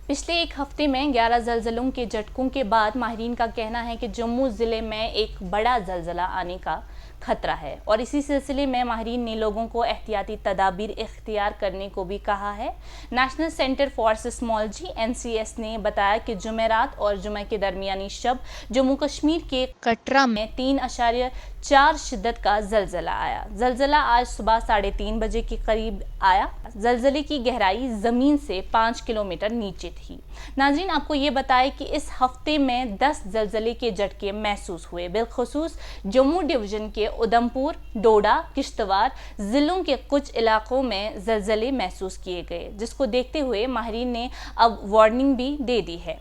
पिछले एक हफ्ते में 11 ज़लज़लों के झटकों के बाद माहिरीन का कहना है कि जम्मू ज़िले में एक बड़ा ज़लज़ला आने का खतरा है और इसी सिलसिले में माहिरीन ने लोगों को एहतियाती तदाबीर इख्तियार करने को भी कहा है। National centre for seismology (NCS) ने बताया कि जुमेरात और जुमे के दरमियानी शब जम्मू कश्मीर के कटरा में 3.4 शिद्दत का ज़लज़ला आया। ज़लज़ला आज सुबह 3:30 बजे के करीब आया। ज़लज़ले की गहराई ज़मीन से 5 किलोमीटर नीचे थी। नाज़रीन, आपको ये बताएं कि इस हफ्ते में 10 ज़लज़ले के झटके महसूस हुए। बिलखुसूस जम्मू डिवीज़न के उधमपुर, डोडा, किश्तवाड़ ज़िलों के कुछ इलाकों में ज़लज़ले महसूस किए गए, जिसको देखते हुए माहिरीन ने अब वार्निंग भी दे दी है।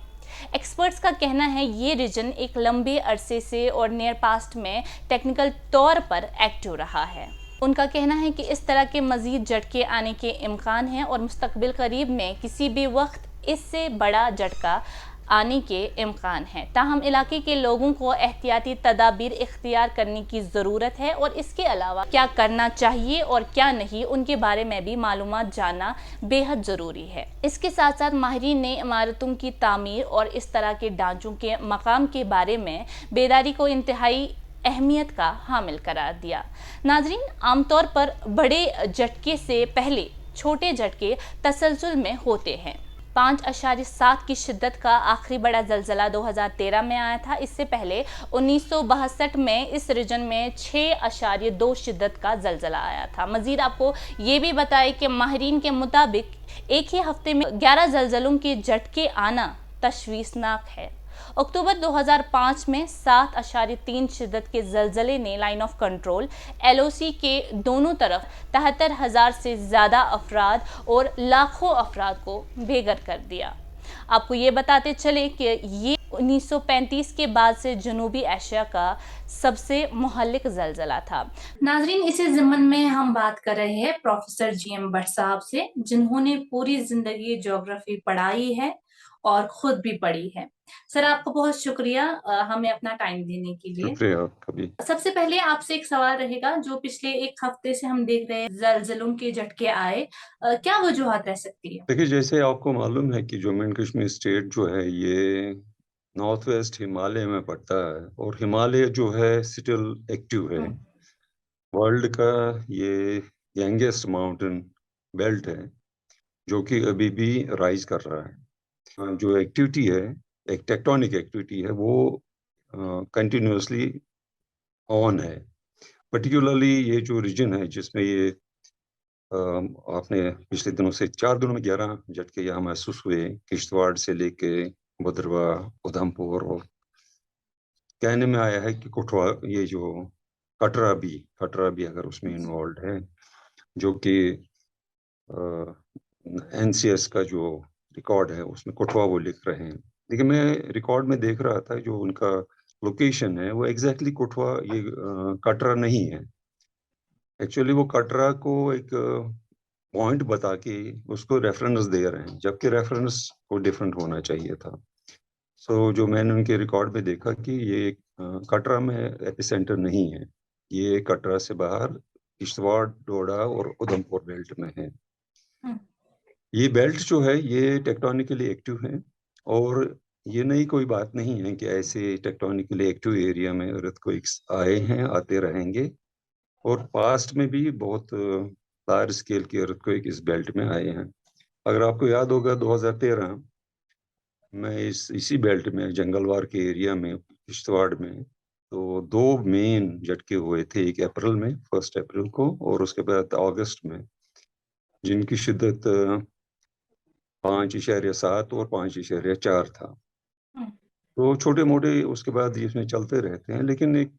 एक्सपर्ट्स का कहना है ये रीजन एक लंबे अरसे से और नियर पास्ट में टेक्निकल तौर पर एक्टिव रहा है। उनका कहना है कि इस तरह के मजीद झटके आने के इम्कान हैं और मुस्तकबिल करीब में किसी भी वक्त इससे बड़ा झटका आने के इम्कान है। ताहम इलाके के लोगों को एहतियाती तदाबीर इख्तियार करने की ज़रूरत है और इसके अलावा क्या करना चाहिए और क्या नहीं, उनके बारे में भी मालूमात जानना बेहद ज़रूरी है। इसके साथ साथ माहिरीन ने इमारतों की तामीर और इस तरह के ढांचों के मकाम के बारे में बेदारी को इंतहाई अहमियत का हामिल करार दिया। नाजरीन, आमतौर पर बड़े झटके से पहले छोटे झटके तसलसल में होते हैं। 5.7 की शिद्दत का आखिरी बड़ा ज़लज़ला 2013 में आया था। इससे पहले 1962 में इस रीजन में 6.2 शिद्दत का ज़लज़ला आया था। मज़ीद आपको ये भी बताएं कि माहिरीन के मुताबिक एक ही हफ्ते में 11 ज़लज़लों के झटके आना तशवीशनाक है। अक्टूबर 2005 में 7.3 शिद्दत के ज़लज़ले ने लाइन ऑफ कंट्रोल LOC के दोनों तरफ 73,000 से ज़्यादा अफराद और लाखों अफराद को बेघर कर दिया। आपको ये बताते चले कि ये 1935 के बाद से जनूबी एशिया का सबसे मुहल्लिक ज़लज़ला था। नाजरीन, इसी ज़िम्मन में हम बात कर रहे हैं प्रोफेसर GM भट्ट साहब से, जिन्होंने पूरी ज़िंदगी ज्योग्राफी पढ़ाई है और खुद भी पढ़ी है। सर, आपका बहुत शुक्रिया हमें अपना टाइम देने के लिए। शुक्रिया आपका भी। सबसे पहले आपसे एक सवाल रहेगा, जो पिछले एक हफ्ते से हम देख रहे हैं ज़लज़लों के झटके आए, क्या वजूहात रह सकती है? देखिए, जैसे आपको मालूम है कि जम्मू एंड कश्मीर स्टेट जो है ये नॉर्थ वेस्ट हिमालय में पड़ता है और हिमालय जो है स्टिल एक्टिव है। हुँ, वर्ल्ड का ये यंगेस्ट माउंटेन बेल्ट है जो कि अभी भी राइज कर रहा है। जो एक्टिविटी है, एक टेक्टोनिक एक्टिविटी है, वो कंटिन्यूअसली ऑन है। पर्टिकुलरली ये जो रीजन है जिसमें ये आपने पिछले दिनों से 4 दिनों में 11 झटके यहाँ महसूस हुए, किश्तवाड़ से लेके भद्रवाह, उधमपुर, और कहने में आया है कि कोटवा, ये जो कटरा भी अगर उसमें इन्वॉल्व है, जो कि NCS का जो रिकॉर्ड है उसमें कोटवा वो लिख रहे हैं। लेकिन मैं रिकॉर्ड में देख रहा था जो उनका लोकेशन है वो एग्जैक्टली कोटवा, ये कटरा नहीं है। एक्चुअली वो कटरा को एक पॉइंट बता के उसको रेफरेंस दे रहे हैं, जबकि रेफरेंस को डिफरेंट होना चाहिए था। सो जो मैंने उनके रिकॉर्ड में देखा कि ये कटरा में एपिसेंटर नहीं है, ये कटरा से बाहर किश्तवाड़, डोडा और उधमपुर बेल्ट में है। हुँ, ये बेल्ट जो है ये टेक्टोनिकली एक्टिव है और ये नई कोई बात नहीं है कि ऐसे टेक्टोनिकली एक्टिव एरिया में अर्थक्वेक्स आए हैं, आते रहेंगे, और पास्ट में भी बहुत लार्ज स्केल के अर्थक्वेक इस बेल्ट में आए हैं। अगर आपको याद होगा 2013 में इसी बेल्ट में जंगलवार के एरिया में किश्तवाड़ में तो 2 मेन झटके हुए थे, एक अप्रैल में, 1 अप्रैल को, और उसके बाद अगस्त में, जिनकी शिद्दत 5.7 और 5.4 था। हुँ। तो छोटे मोटे उसके बाद ये इसमें चलते रहते हैं, लेकिन एक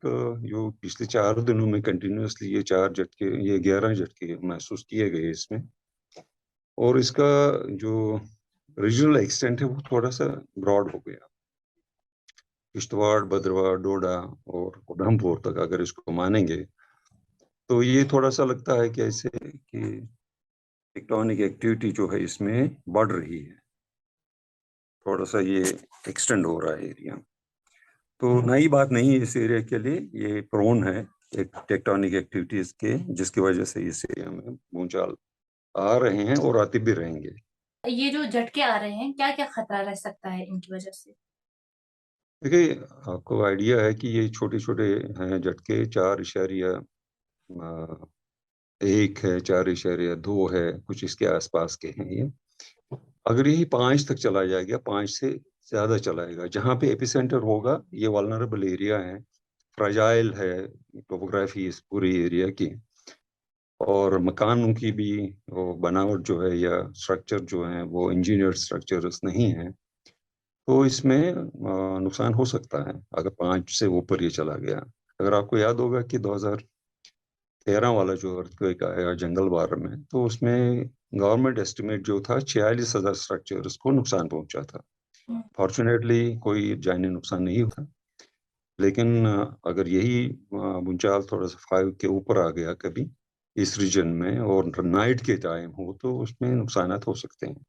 जो पिछले 4 दिनों में कंटिन्यूअसली ये 4 झटके, ये 11 झटके महसूस किए गए इसमें, और इसका जो रीजनल एक्सटेंट है वो थोड़ा सा ब्रॉड हो गया। किश्तवाड़, भद्रवाह, डोडा और उधमपुर तक अगर इसको मानेंगे तो ये थोड़ा सा लगता है कि ऐसे कि टेक्टोनिक एक्टिविटी जो है इसमें बढ़ रही है, थोड़ा सा ये एक्सटेंड हो रहा है एरिया। तो नई बात नहीं है इस एरिया के लिए, ये प्रोन है एक टेक्टोनिक एक्टिविटीज के, जिसकी वजह से इस एरिया में भूचाल आ रहे हैं और आते भी रहेंगे। ये जो झटके आ रहे हैं, क्या-क्या खतरा रह सकता है इनकी वजह से? देखिए, आपको आइडिया है कि ये छोटे-छोटे हैं झटके, 4.1 है, 4.2 है, कुछ इसके आसपास के हैं ये। अगर यही 5 तक चला जाएगा, 5 से ज़्यादा चलाएगा, जहाँ पे एपिसेंटर होगा, ये वल्नरेबल एरिया है, फ्रेजाइल है टोपोग्राफी इस पूरे एरिया की, और मकानों की भी वो बनावट जो है या स्ट्रक्चर जो है वो इंजीनियर्ड स्ट्रक्चर्स नहीं है, तो इसमें नुकसान हो सकता है अगर 5 से ऊपर ये चला गया। अगर आपको याद होगा कि 2013 वाला जो अर्थक्वेक आया जंगल बार में, तो उसमें गवर्नमेंट एस्टिमेट जो था 46,000 स्ट्रक्चर्स को नुकसान पहुंचा था। हुँ। फॉर्चुनेटली कोई जानी नुकसान नहीं हुआ, लेकिन अगर यही भूचाल थोड़ा सा 5 के ऊपर आ गया कभी इस रीजन में और नाइट के टाइम हो तो उसमें नुकसानात हो सकते हैं।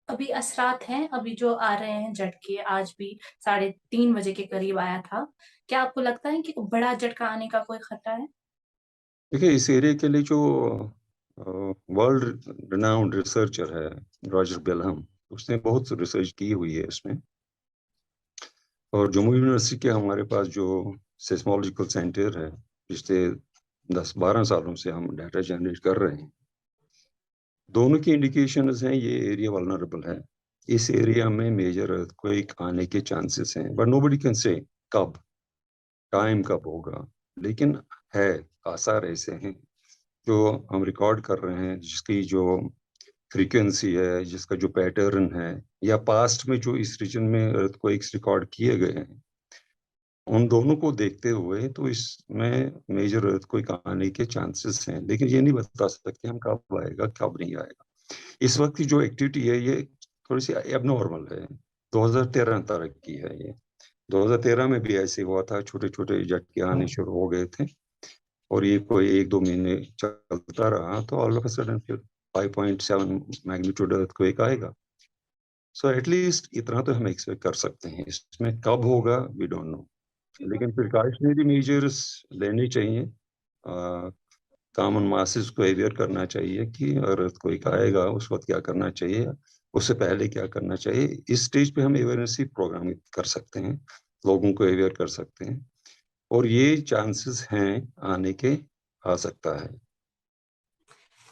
अभी असरात हैं, अभी जो आ रहे हैं झटके, आज भी 3:30 बजे के करीब आया था। क्या आपको लगता है कि बड़ा झटका आने का कोई खतरा है? देखिए, इस एरिया के लिए जो वर्ल्ड रिनाउंड रिसर्चर है रॉजर बेलहम, उसने बहुत रिसर्च की हुई है इसमें, और जम्मू यूनिवर्सिटी के हमारे पास जो सेस्मोलॉजिकल सेंटर है, पिछले 10-12 सालों से हम डाटा जनरेट कर रहे हैं, दोनों की इंडिकेशंस हैं ये एरिया वल्नरेबल है। इस एरिया में मेजर अर्थक्वेक आने के चांसेस हैं, बट नोबडी कैन से कब, टाइम कब होगा, लेकिन है, आसार ऐसे हैं जो हम रिकॉर्ड कर रहे हैं, जिसकी जो फ्रीक्वेंसी है, जिसका जो पैटर्न है, या पास्ट में जो इस रीजन में अर्थक्वेक्स रिकॉर्ड किए गए हैं, उन दोनों को देखते हुए तो इसमें मेजर अर्थक्वेक आने के चांसेस हैं, लेकिन ये नहीं बता सकते हम कब आएगा कब नहीं आएगा। इस वक्त की जो एक्टिविटी है ये थोड़ी सी एबनॉर्मल है, 2013 तक की है ये। 2013 में भी ऐसे हुआ था, छोटे छोटे झटके आने शुरू हो गए थे, और ये कोई 1-2 महीने चलता रहा, तो ऑल ऑफ अ सडन फिर 5.7 मैग्नीट्यूड अर्थक्वेक आएगा। सो एटलीस्ट इतना तो हम एक्सपेक्ट कर सकते हैं, इसमें कब होगा वी डोंट नो, लेकिन प्रिकॉशनरी मेजर्स लेने चाहिए। कॉमन मासेस को अवेयर करना चाहिए कि अगर कोई आएगा उस वक्त क्या करना चाहिए, उससे पहले क्या करना चाहिए। इस स्टेज पे हम अवेयरनेस प्रोग्राम कर सकते हैं, लोगों को अवेयर कर सकते हैं, और ये चांसेस हैं आने के, आ सकता है।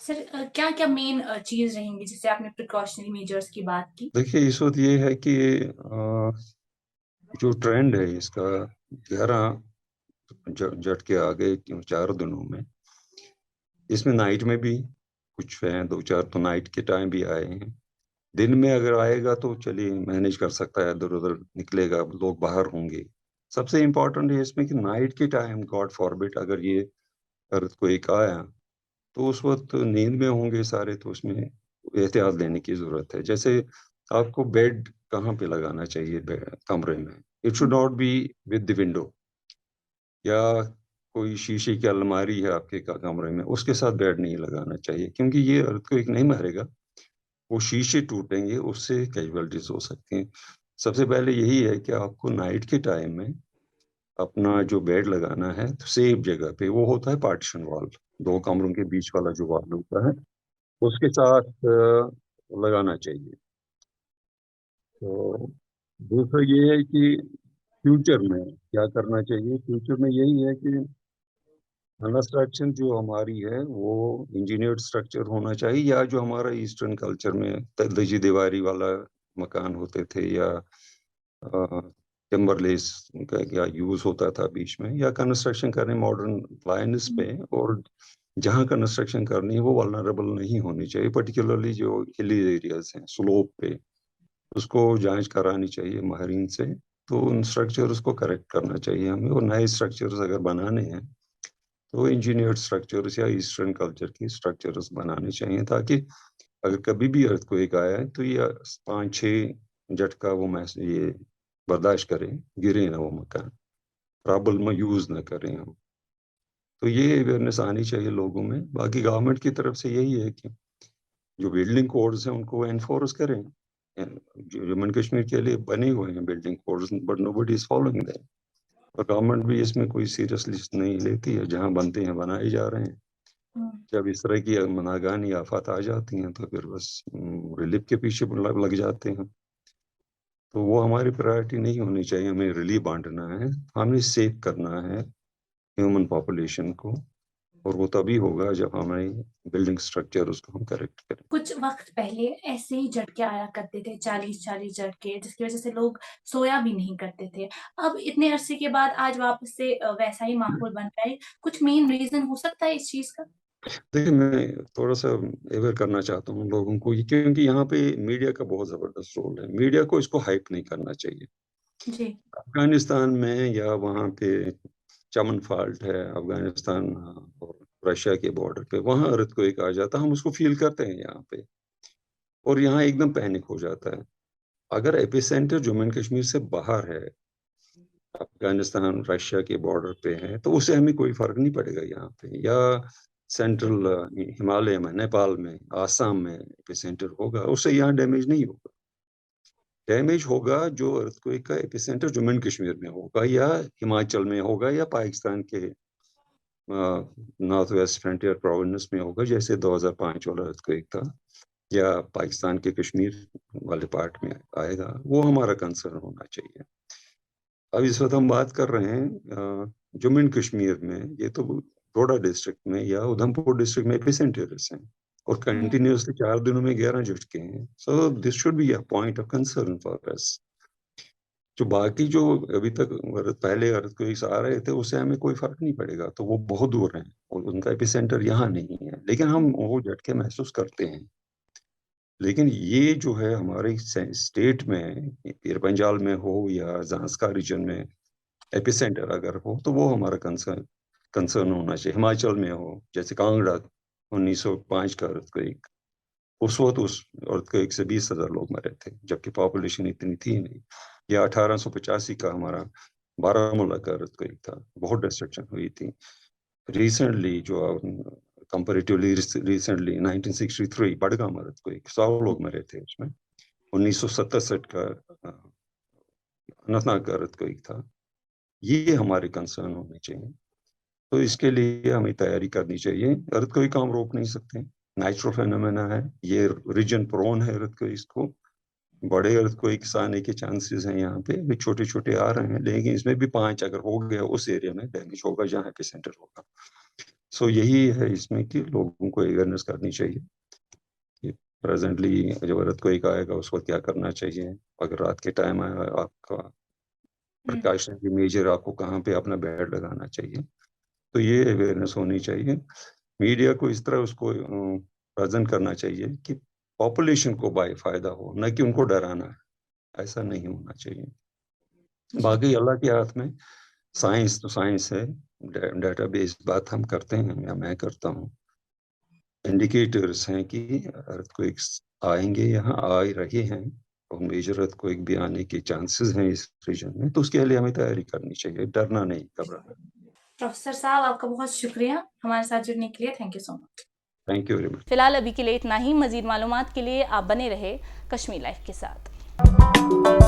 सर क्या-क्या मेन चीज़ रहेंगी जैसे आपने प्रिकॉशनरी मेजर्स की बात की? देखिए, इस वक्त ये है कि जो ट्रेंड है इसका, 11 झटके आ गए 4 दिनों में, इसमें नाइट में भी कुछ हैं, 2-4 तो नाइट के टाइम भी आए हैं। दिन में अगर आएगा तो चलिए मैनेज कर सकता है, इधर उधर निकलेगा, लोग बाहर होंगे। सबसे इम्पोर्टेंट है इसमें कि नाइट के टाइम गॉड फॉरबिड अगर ये अर्थ को एक आया, तो उस वक्त नींद में होंगे सारे, तो उसमें एहतियात लेने की जरूरत है। जैसे आपको बेड कहाँ पे लगाना चाहिए कमरे में, it should not be with the window, या कोई शीशे की अलमारी है आपके कमरे में, उसके साथ बेड नहीं लगाना चाहिए, क्योंकि ये अर्थ को एक नहीं मारेगा, वो शीशे टूटेंगे, उससे कैजुअलिटीज हो सकती हैं। सबसे पहले यही है कि आपको नाइट के टाइम में अपना जो बेड लगाना है तो सेफ जगह पे, वो होता है पार्टीशन वॉल, 2 कमरों के बीच वाला जो वॉल होता है, उसके साथ लगाना चाहिए। तो दूसरा ये है कि फ्यूचर में क्या करना चाहिए। फ्यूचर में यही है कि कंस्ट्रक्शन जो हमारी है वो इंजीनियर्ड स्ट्रक्चर होना चाहिए, या जो हमारा ईस्टर्न कल्चर में दजी दीवारी वाला मकान होते थे, या टिम्बरलेस का क्या यूज होता था बीच में, या कंस्ट्रक्शन करने मॉडर्न अप्लायंस पे, और जहाँ कंस्ट्रक्शन करनी है वो वल्नरेबल नहीं होनी चाहिए, पर्टिकुलरली जो हिली एरियाज हैं स्लोप पे, उसको जांच करानी चाहिए माहिरीन से। तो उन स्ट्रक्चर्स को करेक्ट करना चाहिए हमें, और नए स्ट्रक्चर्स अगर बनाने हैं तो इंजीनियर्ड स्ट्रक्चर्स या ईस्टर्न कल्चर की स्ट्रक्चर्स बनाने चाहिए, ताकि अगर कभी भी अर्थक्वेक आया है तो ये 5-6 झटका वो मैं ये बर्दाश्त करें, गिरे ना वो मकान, प्रॉब्लम में यूज ना करें हम। तो ये अवेयरनेस आनी चाहिए लोगों में। बाकी गवर्नमेंट की तरफ से यही है कि जो बिल्डिंग कोड्स हैं उनको एनफोर्स करें। जो जम्मू कश्मीर के लिए बने हुए हैं building codes, but nobody is following them, और गवर्नमेंट भी इसमें कोई सीरियसली नहीं लेती है, जहाँ बनते हैं बनाए जा रहे हैं। जब इस तरह की नागानी आफत आ जाती हैं तो फिर बस रिलीफ के पीछे लग जाते हैं। तो वो हमारी प्रायोरिटी नहीं होनी चाहिए। हमें रिलीफ बांटना है, हमें सेव करना है ह्यूमन पॉपुलेशन को, और वो तभी होगा जब हमारी बिल्डिंग स्ट्रक्चर उसको हम करेक्ट करें। कुछ वक्त पहले ऐसे ही झटके आया करते थे, 40-40 झटके, जिसकी वजह से लोग सोया भी नहीं करते थे। अब इतने अरसे के बाद आज वापस से वैसा ही माहौल बन रहा है। कुछ मेन रीजन हो सकता है इस चीज का? देखिए, मैं थोड़ा सा अवेयर करना चाहता हूँ लोगों को, क्योंकि यहाँ पे मीडिया का बहुत जबरदस्त रोल है। मीडिया को इसको हाइप नहीं करना चाहिए। जी। अफगानिस्तान में या वहाँ पे चमन फाल्ट है, अफगानिस्तान और रशिया के बॉर्डर पे, वहाँ अर्थक्वेक आ जाता, हम उसको फील करते हैं यहाँ पे, और यहाँ एकदम पैनिक हो जाता है। अगर एपिसेंटर जम्मू एंड कश्मीर से बाहर है, अफगानिस्तान रशिया के बॉर्डर पे है, तो उससे हमें कोई फर्क नहीं पड़ेगा यहाँ पे। या सेंट्रल हिमालय में, नेपाल में, आसाम में एपिसेंटर होगा, उससे यहाँ डैमेज नहीं होगा। डैमेज होगा जो अर्थक्वेक का एपिसेंटर जम्मू एंड कश्मीर में होगा, या हिमाचल में होगा, या पाकिस्तान के नॉर्थ वेस्ट फ्रंटियर प्रोविंस में होगा, जैसे 2005 वाला अर्थक्वेक था, या पाकिस्तान के कश्मीर वाले पार्ट में आएगा। वो हमारा कंसर्न होना चाहिए। अब इस वक्त हम बात कर रहे हैं जम्मू एंड कश्मीर में, ये तो डोडा डिस्ट्रिक्ट में या उधमपुर डिस्ट्रिक्ट में एपिसेंटर्स हैं, और कंटिन्यूसली 4 दिनों में 11 झटके हैं। So this should be a point of concern for us. जो बाकी जो अभी तक पहले अर्थक्वेक्स आ रहे थे, उससे हमें कोई फर्क नहीं पड़ेगा, तो वो बहुत दूर हैं और उनका एपिसेंटर यहाँ नहीं है, लेकिन हम वो झटके महसूस करते हैं। लेकिन ये जो है हमारे स्टेट में, पीर पंजाल में हो या ज़ांस्का रीजन में एपिसेंटर अगर हो, तो वो हमारा कंसर्न होना चाहिए। हिमाचल में हो, जैसे कांगड़ा 1905 का अर्थक्वेक, उस वक्त उस अर्थक्वेक से 20,000 लोग मरे थे, जबकि पॉपुलेशन इतनी थी नहीं। या 1885 का हमारा बारामूला का अर्थक्वेक था, बहुत डिस्ट्रक्शन हुई थी। रिसेंटली जो कंपैरेटिवली रिसेंटली 1963 बड़गाम अर्थक्वेक, 100 लोग मरे थे उसमें। 1967 का अनंतनाग का अर्थक्वेक था। ये हमारे कंसर्न होने चाहिए। तो इसके लिए हमें तैयारी करनी चाहिए। अर्थक्वेक हम रोक नहीं सकते, नेचुरल फेनोमेना है, ये रीजन प्रोन है अर्थक्वेक को। बड़े अर्थक्वेक्स आने के चांसेस हैं यहाँ पे, भी छोटे छोटे आ रहे हैं, लेकिन इसमें भी 5 अगर हो गया, उस एरिया में डैमेज होगा जहाँ एपिसेंटर होगा। सो यही है इसमें कि लोगों को अवेयरनेस करनी चाहिए कि प्रेजेंटली जब अर्थक्वेक आएगा उस वक्त क्या करना चाहिए। अगर रात के टाइम आया, आपका प्रिकॉशनरी मेजर, आपको कहाँ पे अपना बेड लगाना चाहिए, तो ये अवेयरनेस होनी चाहिए। मीडिया को इस तरह उसको प्रेजेंट करना चाहिए कि पॉपुलेशन को बाय फायदा हो, न कि उनको डराना है। ऐसा नहीं होना चाहिए। बाकी अल्लाह के हाथ में, साइंस तो साइंस है, डेटाबेस बात हम करते हैं या मैं करता हूँ, इंडिकेटर्स हैं कि अर्थक्वेक्स आएंगे, यहाँ आ ही रहे हैं, और मेजर अर्थक्वेक भी आने के चांसेस हैं इस रीजन में। तो उसके लिए हमें तैयारी करनी चाहिए, डरना नहीं, घबराना। प्रोफेसर साहब, आपका बहुत शुक्रिया हमारे साथ जुड़ने के लिए। Thank you so much. Thank you very much. फिलहाल अभी के लिए इतना ही। मजीद मालूमात के लिए आप बने रहे कश्मीर लाइफ के साथ।